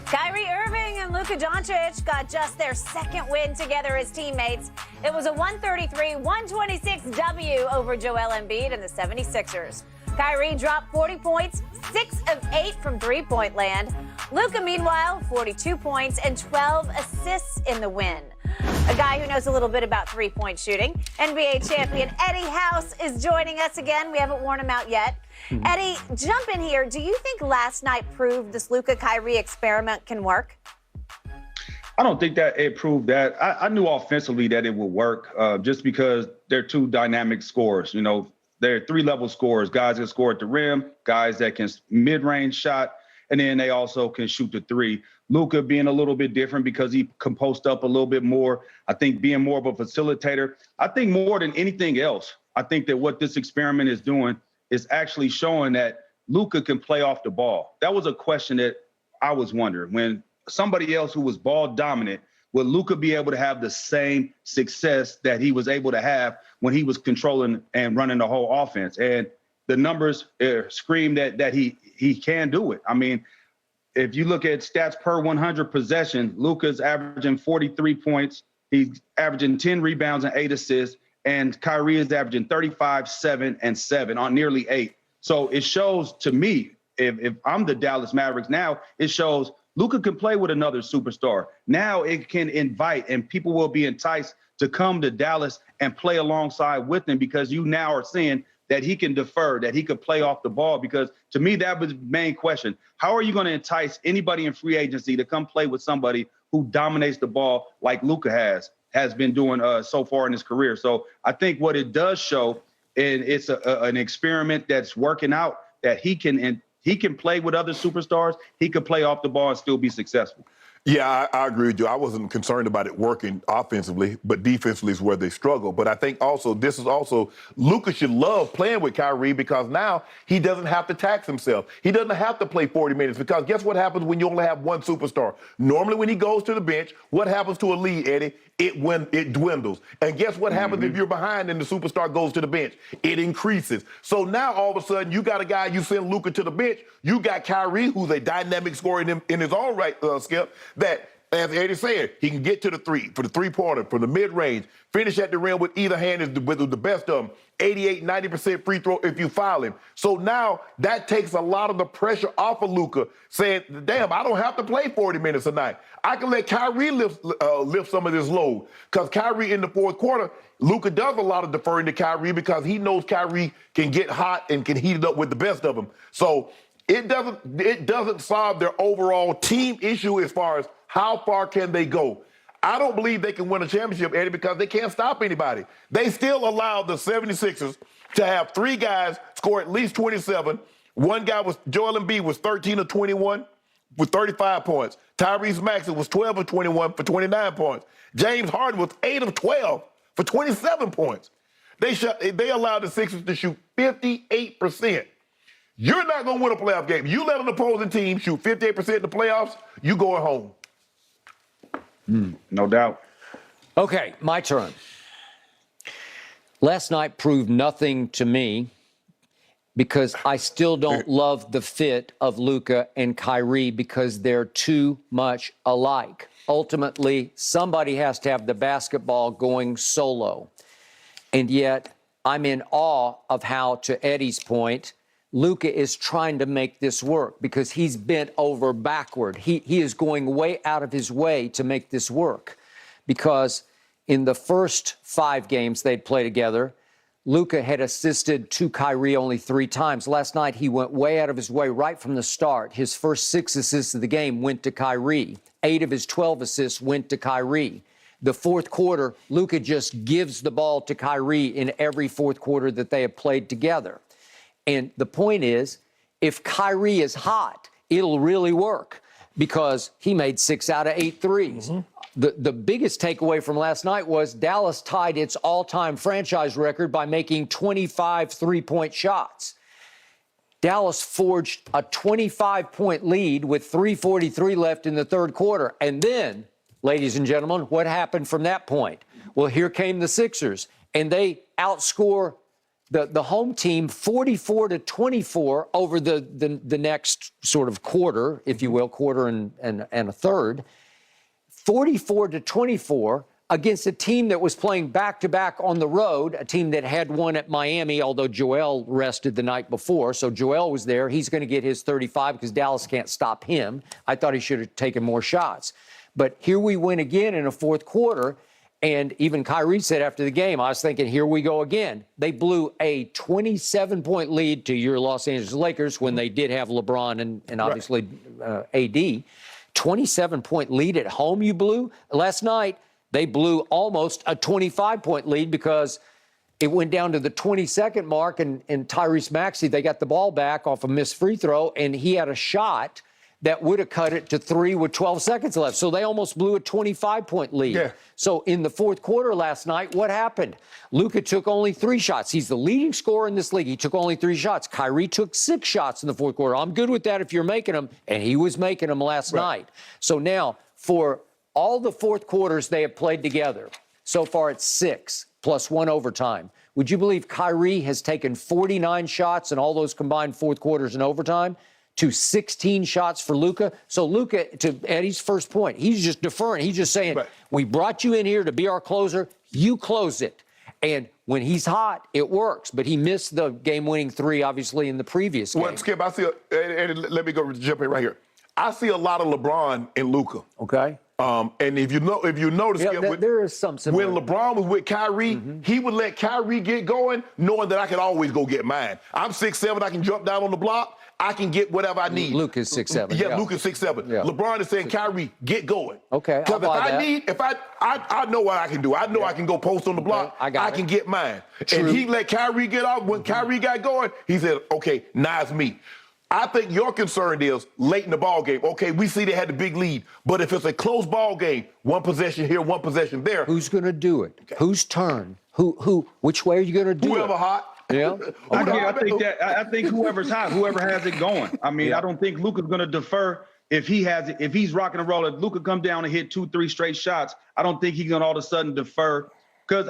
Kyrie Irving and Luka-Doncic got just their second win together as teammates. It was a 133-126 W over Joel Embiid and the 76ers. Kyrie dropped 40 points, 6 of 8 from three-point land. Luka, meanwhile, 42 points and 12 assists in the win. A guy who knows a little bit about three-point shooting, NBA champion Eddie House is joining us again. We haven't worn him out yet. Eddie, jump in here. Do you think last night proved this Luka-Kyrie experiment can work? I don't think that it proved that. I knew offensively that it would work just because they're two dynamic scorers. You know, they're three-level scorers, guys that score at the rim, guys that can mid-range shot, and then they also can shoot the three. Luka being a little bit different because he can post up a little bit more. I think being more of a facilitator. I think more than anything else, I think that what this experiment is doing is actually showing that Luka can play off the ball. That was a question that I was wondering. When somebody else who was ball dominant, would Luka be able to have the same success that he was able to have when he was controlling and running the whole offense? And the numbers scream that he can do it. I mean, if you look at stats per 100 possession, Luka's averaging 43 points. He's averaging 10 rebounds and 8 assists. And Kyrie is averaging 35, 7, and 7 on nearly 8. So it shows to me, if I'm the Dallas Mavericks now, it shows Luka can play with another superstar. Now it can invite, and people will be enticed to come to Dallas and play alongside with him because you now are seeing that he can defer, that he could play off the ball. Because to me, that was the main question. How are you going to entice anybody in free agency to come play with somebody who dominates the ball like Luka has been doing so far in his career? So I think what it does show, and it's an experiment that's working out, that he can play with other superstars. He could play off the ball and still be successful. Yeah, I agree with you. I wasn't concerned about it working offensively, but defensively is where they struggle. But I think also Luka should love playing with Kyrie because now he doesn't have to tax himself. He doesn't have to play 40 minutes because guess what happens when you only have one superstar? Normally when he goes to the bench, what happens to a lead, Eddie? It dwindles. And guess what happens if you're behind and the superstar goes to the bench? It increases. So now all of a sudden you got a guy, you send Luka to the bench, you got Kyrie, who's a dynamic scorer in his own right, Skip, that, as Eddie said, he can get to the three, for the three-pointer, for the mid-range, finish at the rim with either hand is with the best of them. 88, 90% free throw if you foul him. So now that takes a lot of the pressure off of Luka, saying, damn, I don't have to play 40 minutes a night. I can let Kyrie lift some of this load. Because Kyrie in the fourth quarter, Luka does a lot of deferring to Kyrie because he knows Kyrie can get hot and can heat it up with the best of them. So it doesn't solve their overall team issue as far as how far can they go. I don't believe they can win a championship, Eddie, because they can't stop anybody. They still allow the 76ers to have 3 guys score at least 27. One guy Joel Embiid was 13 of 21 with 35 points. Tyrese Maxey was 12 of 21 for 29 points. James Harden was 8 of 12 for 27 points. They allowed the Sixers to shoot 58%. You're not going to win a playoff game. You let an opposing team shoot 58% in the playoffs, you going home. No doubt. Okay, my turn. Last night proved nothing to me because I still don't love the fit of Luka and Kyrie because they're too much alike. Ultimately, somebody has to have the basketball going solo. And yet, I'm in awe of how, to Eddie's point, Luka is trying to make this work because he's bent over backward. He is going way out of his way to make this work because in the first 5 games they'd play together, Luka had assisted to Kyrie only 3 times. Last night, he went way out of his way right from the start. His first 6 assists of the game went to Kyrie. 8 of his 12 assists went to Kyrie. The fourth quarter, Luka just gives the ball to Kyrie in every fourth quarter that they have played together. And the point is, if Kyrie is hot, it'll really work because he made 6 out of 8 threes. The biggest takeaway from last night was Dallas tied its all-time franchise record by making 25 three-point shots. Dallas forged a 25-point lead with 3:43 left in the third quarter. And then, ladies and gentlemen, what happened from that point? Well, here came the Sixers, and they outscore the home team 44-24 over the next sort of quarter, if you will, quarter and a third. 44-24 against a team that was playing back-to-back on the road, a team that had won at Miami, although Joel rested the night before. So Joel was there. He's going to get his 35 because Dallas can't stop him. I thought he should have taken more shots. But here we win again in a fourth quarter, and even Kyrie said after the game, I was thinking, here we go again. They blew a 27-point lead to your Los Angeles Lakers when they did have LeBron and obviously AD. 27-point lead at home you blew. Last night, they blew almost a 25-point lead because it went down to the 22nd mark, and Tyrese Maxey, they got the ball back off a missed free throw, and he had a shot that would have cut it to 3 with 12 seconds left. So they almost blew a 25-point lead. Yeah. So in the fourth quarter last night, what happened? Luka took only 3 shots. He's the leading scorer in this league. He took only 3 shots. Kyrie took 6 shots in the fourth quarter. I'm good with that if you're making them, and he was making them last night. So now, for all the fourth quarters they have played together, so far it's 6 plus 1 overtime. Would you believe Kyrie has taken 49 shots in all those combined fourth quarters and overtime to 16 shots for Luka? So Luka, to Eddie's first point, he's just deferring. He's just saying, we brought you in here to be our closer. You close it. And when he's hot, it works. But he missed the game-winning 3, obviously, in the previous game. Well, Skip, I see, let me go jump in right here. I see a lot of LeBron in Luka. Okay. And if you notice, there is some similarity. When LeBron was with Kyrie, he would let Kyrie get going, knowing that I could always go get mine. I'm 6'7", I can jump down on the block, I can get whatever I need. Luke is 6'7". Yeah, Luke is 6'7". Yeah. LeBron is saying, Kyrie, get going. Okay, because I know what I can do. I know I can go post on the block. I can get mine. True. And he let Kyrie get off. When Kyrie got going, he said, okay, now it's me. I think your concern is late in the ball game. Okay, we see they had the big lead, but if it's a close ball game, 1 possession here, 1 possession there. Who's going to do it? Okay. Whose turn? Which way are you going to do it? Whoever hot. Yeah. I think whoever's hot, whoever has it going. I mean, I don't think Luka's going to defer if he has it. If he's rocking and rolling, if Luka come down and hit 2-3 straight shots, I don't think he's going to all of a sudden defer. Because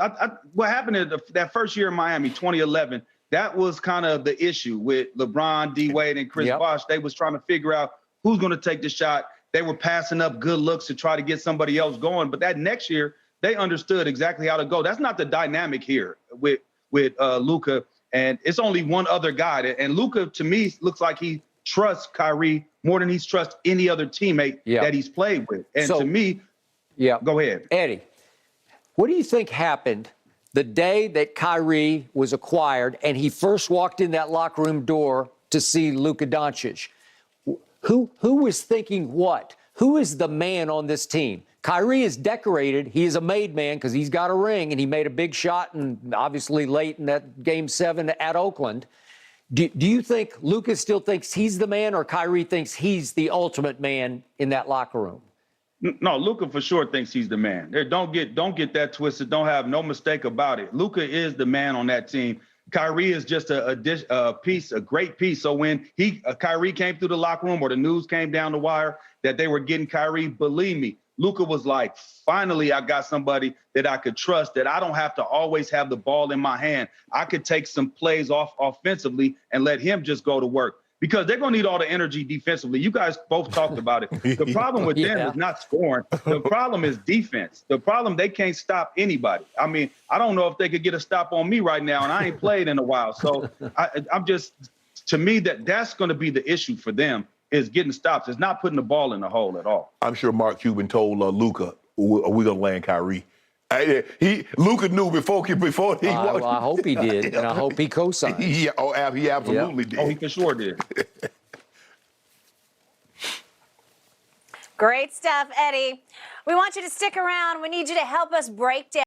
what happened in that first year in Miami, 2011, that was kind of the issue with LeBron, D-Wade, and Chris Bosh. They was trying to figure out who's going to take the shot. They were passing up good looks to try to get somebody else going. But that next year, they understood exactly how to go. That's not the dynamic here with Luka. And it's only one other guy. And Luka, to me, looks like he trusts Kyrie more than he's trusts any other teammate that he's played with. And so, to me, go ahead. Eddie, what do you think happened the day that Kyrie was acquired and he first walked in that locker room door to see Luka Doncic? Who was thinking what? Who is the man on this team? Kyrie is decorated. He is a made man because he's got a ring, and he made a big shot, and obviously late in that Game 7 at Oakland. Do you think Luka still thinks he's the man, or Kyrie thinks he's the ultimate man in that locker room? No, Luka for sure thinks he's the man. Don't get that twisted. Don't have no mistake about it. Luka is the man on that team. Kyrie is just a piece, a great piece. So when Kyrie came through the locker room or the news came down the wire that they were getting Kyrie, believe me, Luka was like, finally, I got somebody that I could trust, that I don't have to always have the ball in my hand. I could take some plays off offensively and let him just go to work, because they're going to need all the energy defensively. You guys both talked about it. The problem with them is not scoring. The problem is defense. The problem, they can't stop anybody. I mean, I don't know if they could get a stop on me right now, and I ain't played in a while. So I'm just, to me, that's going to be the issue for them, is getting stops. It's not putting the ball in the hole at all. I'm sure Mark Cuban told Luka, we're going to land Kyrie. Luka knew before he walked. Well, I hope he did, and I hope he co-signed. He absolutely did. Oh, he for sure did. Great stuff, Eddie. We want you to stick around. We need you to help us break down